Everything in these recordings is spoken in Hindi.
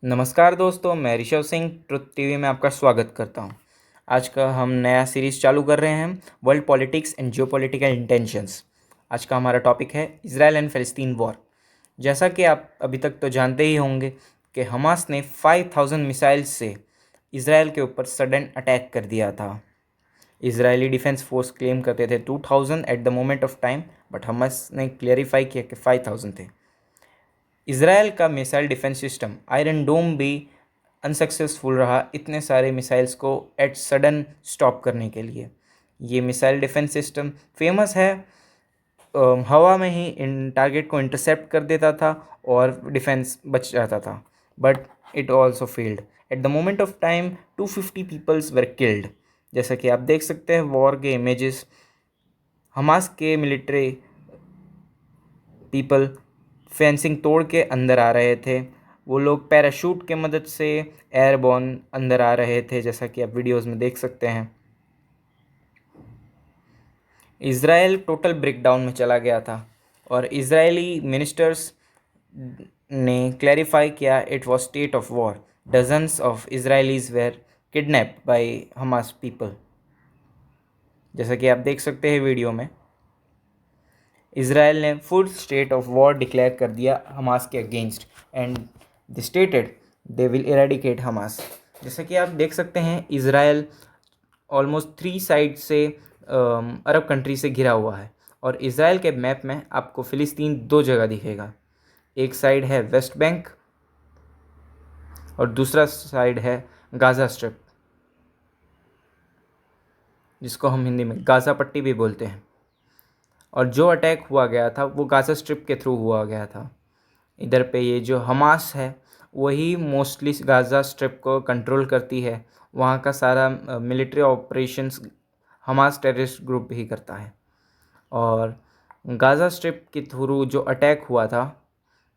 नमस्कार दोस्तों, मैं ऋषभ सिंह ट्रुथ टीवी में आपका स्वागत करता हूं। आज का हम नया सीरीज़ चालू कर रहे हैं, world politics and geopolitical intentions. आज का हमारा टॉपिक है इजराइल एंड फ़लस्तीन वॉर। जैसा कि आप अभी तक तो जानते ही होंगे कि हमास ने 5000 मिसाइल्स से इजराइल के ऊपर सडन अटैक कर दिया था। इजरायली डिफेंस फोर्स क्लेम करते थे 2000 eight the moment of time, but Hamas ने क्लियरिफाई किया कि 5000 थे। इजराइल का मिसाइल डिफेंस सिस्टम आयरन डोम भी अनसक्सेसफुल रहा इतने सारे मिसाइल्स को एट सडन स्टॉप करने के लिए। ये मिसाइल डिफेंस सिस्टम फेमस है, हवा में ही इन टारगेट को इंटरसेप्ट कर देता था और डिफेंस बच जाता था, but it also failed. At the moment of time 250 peoples were killed. जैसा कि आप देख सकते हैं वॉर के इमेजेस, हमास के मिलिट्री पीपल फेंसिंग तोड़ के अंदर आ रहे थे। वो लोग पैराशूट के मदद से एयरबॉर्न अंदर आ रहे थे, जैसा कि आप वीडियोस में देख सकते हैं। इज़राइल टोटल ब्रेकडाउन में चला गया था और इजरायली मिनिस्टर्स ने क्लैरिफाई किया it was state of war. Dozens of Israelis were kidnapped by Hamas people. जैसा कि आप देख सकते हैं वीडियो में, इजराइल ने full state of war declare कर दिया हमास के against and they stated they will eradicate Hamas. जैसा कि आप देख सकते हैं, इजराइल ऑलमोस्ट 3 साइड से अरब कंट्री से घिरा हुआ है और इजराइल के मैप में आपको फ़िलिस्तीन 2 जगह दिखेगा। एक साइड है वेस्ट बैंक और दूसरा साइड है गाज़ा स्ट्रिप, जिसको हम हिंदी में गाज़ा पट्टी भी बोलते हैं। और जो अटैक हुआ गया था वो गाज़ा स्ट्रिप के थ्रू हुआ गया था। इधर पे ये जो हमास है वही मोस्टली गाज़ा स्ट्रिप को कंट्रोल करती है। वहाँ का सारा military operations Hamas terrorist group ही करता है। और गाज़ा स्ट्रिप के थ्रू जो अटैक हुआ था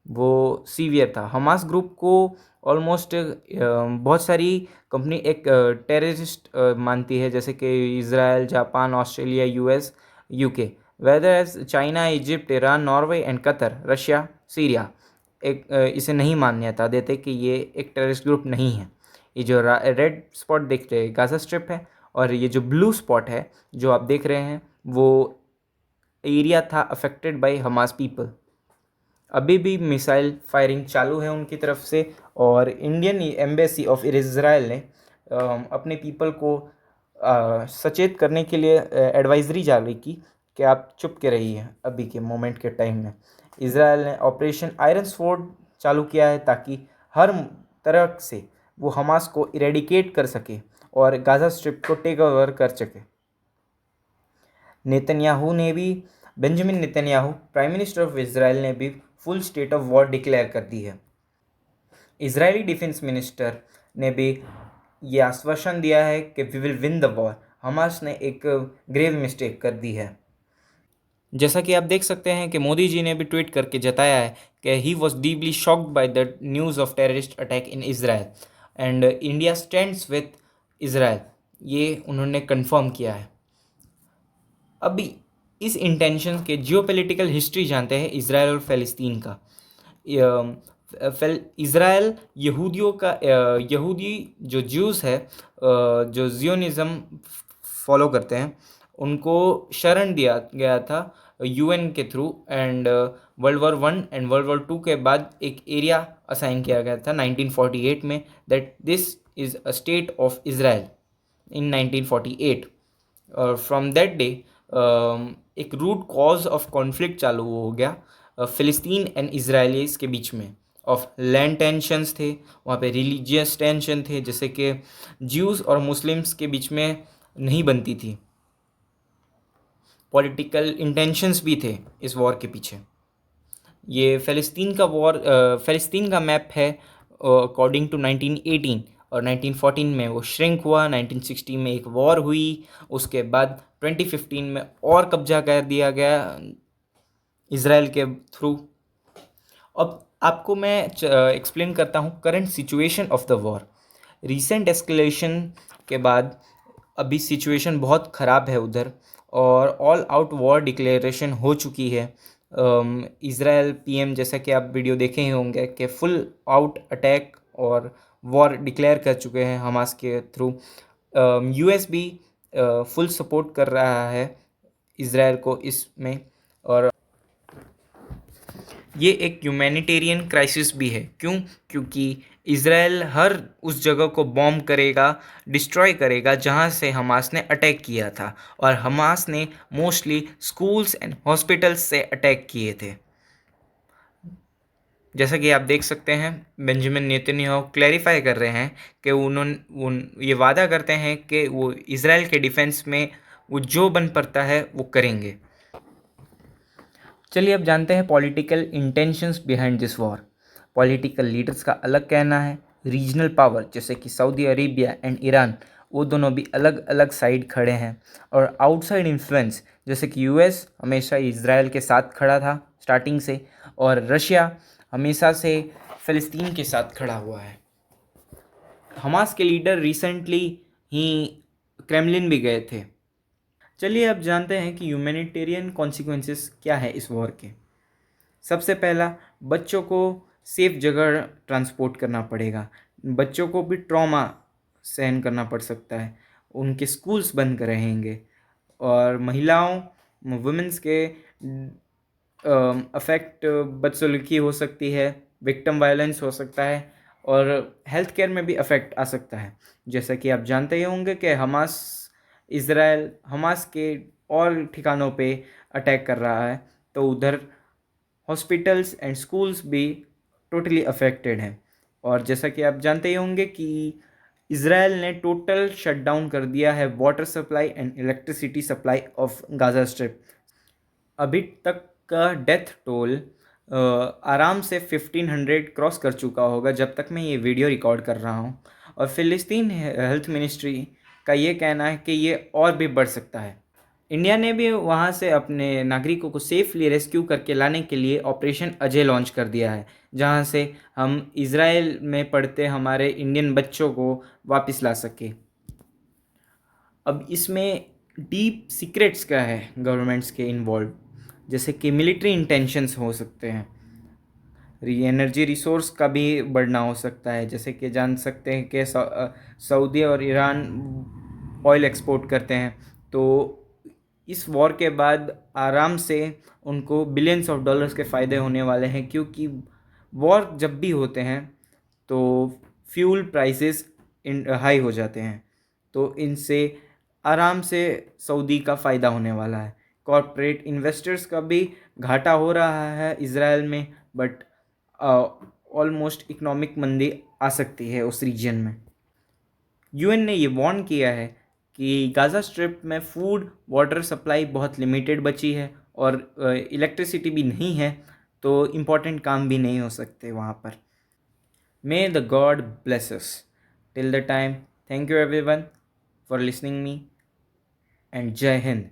वो सीवियर था। हमास ग्रुप को ऑलमोस्ट बहुत सारी कंपनी एक टेररिस्ट मानती है, जैसे कि Israel, Japan, Australia, US, UK, वेदर एज China, Egypt, Iran, Norway and Qatar, Russia, Syria एक इसे नहीं मान्यता देते कि ये एक टेररिस्ट ग्रुप नहीं है। ये जो रेड स्पॉट देख रहे हैं गाज़ा स्ट्रिप है और ये जो ब्लू स्पॉट है जो आप देख रहे हैं वो एरिया था अफेक्टेड बाय हमास पीपल। अभी भी मिसाइल फायरिंग चालू है उनकी तरफ से और इंडियन एम्बेसी ऑफ इज़राइल ने अपने पीपल को सचेत करने के लिए एडवाइजरी जारी की कि आप चुप के रहिए। अभी के मोमेंट के टाइम में इज़राइल ने ऑपरेशन आयरन स्वॉर्ड चालू किया है ताकि हर तरह से वो हमास को इरेडिकेट कर सके और गाज़ा स्ट्रिप को टेक ओवर कर सके। नेतन्याहू ने भी Benjamin Netanyahu prime minister of Israel ने भी full state of war declare कर दी है। इजरायली डिफेंस मिनिस्टर ने भी ये आश्वासन दिया है कि we will win the war. Hamas ने एक ग्रेव मिस्टेक कर दी है। जैसा कि आप देख सकते हैं कि मोदी जी ने भी ट्वीट करके जताया है कि he was deeply shocked by the news of terrorist attack in Israel and India stands with Israel. ये उन्होंने कंफर्म किया है। अभी इस इंटेंशन के जियोपॉलिटिकल हिस्ट्री जानते हैं इज़राइल और फ़लस्तीन का। इज़राइल यहूदियों का यहूदी जो ज्यूज़ है, जो जियोनिज़म फॉलो करते हैं, उनको शरण दिया गया था यूएन के through and world war 1 and world war 2 के बाद एक एरिया असाइन किया गया था 1948 में, that this is a state of Israel in 1948। और फ्रॉम दैट डे एक रूट कॉज ऑफ कॉन्फ्लिक्ट चालू हो गया फ़िलिस्तीन एंड इजराइलीज के बीच में। ऑफ लैंड टेंशन्स थे, वहाँ पे रिलीजियस टेंशन थे, जैसे कि ज्यूज़ और मुस्लिम्स के बीच में नहीं बनती थी। पॉलिटिकल इंटेंशंस भी थे इस वॉर के पीछे। ये फ़लस्तीन का वॉर, फ़लस्तीन का मैप है अकॉर्डिंग टू 1918 और 1914 में वो श्रिंक हुआ। 1960 में एक वॉर हुई, उसके बाद 2015 में और कब्जा कर दिया गया इज़राइल के थ्रू। अब आपको मैं एक्सप्लेन करता हूँ current situation of the war. Recent escalation के बाद अभी सिचुएशन बहुत ख़राब है उधर और ऑल आउट वॉर डिक्लेरेशन हो चुकी है। इज़राइल पीएम, जैसा कि आप वीडियो देखे ही होंगे, कि फुल आउट अटैक और वॉर डिक्लेयर कर चुके हैं हमास के थ्रू। यूएस भी फुल सपोर्ट कर रहा है इज़राइल को इसमें। और ये एक ह्यूमैनिटेरियन क्राइसिस भी है। क्यों? क्योंकि इज़राइल हर उस जगह को बॉम्ब करेगा, डिस्ट्रॉय करेगा जहाँ से हमास ने अटैक किया था, और हमास ने मोस्टली स्कूल्स एंड हॉस्पिटल्स से अटैक किए थे। जैसा कि आप देख सकते हैं, बेंजामिन नेतन्याहू क्लैरिफाई कर रहे हैं कि ये वादा करते हैं कि वो इज़राइल के डिफेंस में वो जो बन पड़ता है वो करेंगे। चलिए अब जानते हैं political intentions behind this war. Political leaders का अलग कहना है। रीजनल पावर जैसे कि सऊदी अरेबिया एंड ईरान, वो दोनों भी अलग अलग साइड खड़े हैं। और आउटसाइड इन्फ्लुएंस जैसे कि यूएस हमेशा इजराइल के साथ खड़ा था स्टार्टिंग से, और रशिया हमेशा से फ़लस्तीन के साथ खड़ा हुआ है। हमास के लीडर रिसेंटली ही क्रेमलिन भी गए थे। चलिए अब जानते हैं कि ह्यूमैनिटेरियन कॉन्सिक्वेंसेस क्या है इस वॉर के। सबसे पहला, बच्चों को सेफ जगह ट्रांसपोर्ट करना पड़ेगा। बच्चों को भी ट्रॉमा सहन करना पड़ सकता है, उनके स्कूल्स बंद रहेंगे। और महिलाओं, वुमेंस के अफेक्ट बदसलूकी हो सकती है, विक्टिम वायलेंस हो सकता है, और हेल्थ केयर में भी अफेक्ट आ सकता है। जैसा कि आप जानते ही होंगे कि इज़राइल हमास के और ठिकानों पे अटैक कर रहा है, तो उधर हॉस्पिटल्स एंड स्कूल्स भी टोटली अफेक्टेड हैं। और जैसा कि आप जानते ही होंगे कि इज़राइल ने टोटल शटडाउन कर दिया है water supply and electricity supply of Gaza strip. अभी तक का डेथ टोल आराम से 1500 क्रॉस कर चुका होगा जब तक मैं ये वीडियो रिकॉर्ड कर रहा हूँ। और फ़िलिस्तीन हेल्थ मिनिस्ट्री का ये कहना है कि ये और भी बढ़ सकता है। इंडिया ने भी वहाँ से अपने नागरिकों को सेफली रेस्क्यू करके लाने के लिए ऑपरेशन अजय लॉन्च कर दिया है, जहाँ से हम इज़राइल में पढ़ते हमारे इंडियन बच्चों को वापस ला सके। अब इसमें डीप सीक्रेट्स क्या है गवर्नमेंट्स के इन्वॉल्व, जैसे कि मिलिट्री इंटेंशंस हो सकते हैं, एनर्जी रिसोर्स का भी बढ़ना हो सकता है। जैसे कि जान सकते हैं कि सऊदी और ईरान ऑयल एक्सपोर्ट करते हैं, तो इस वॉर के बाद आराम से उनको बिलियंस ऑफ डॉलर्स के फ़ायदे होने वाले हैं। क्योंकि वॉर जब भी होते हैं तो फ्यूल प्राइसेस हाई हो जाते हैं, तो इनसे आराम से सऊदी का फ़ायदा होने वाला है। कॉरपोरेट इन्वेस्टर्स का भी घाटा हो रहा है इज़राइल में, बट ऑलमोस्ट इकोनॉमिक मंदी आ सकती है उस रीजन में। यूएन ने ये वार्न किया है कि गाज़ा स्ट्रिप में फूड वाटर सप्लाई बहुत लिमिटेड बची है, और इलेक्ट्रिसिटी भी नहीं है, तो इम्पोर्टेंट काम भी नहीं हो सकते वहाँ पर। मे the God bless us till the time. Thank you everyone for listening me, and जय हिंद।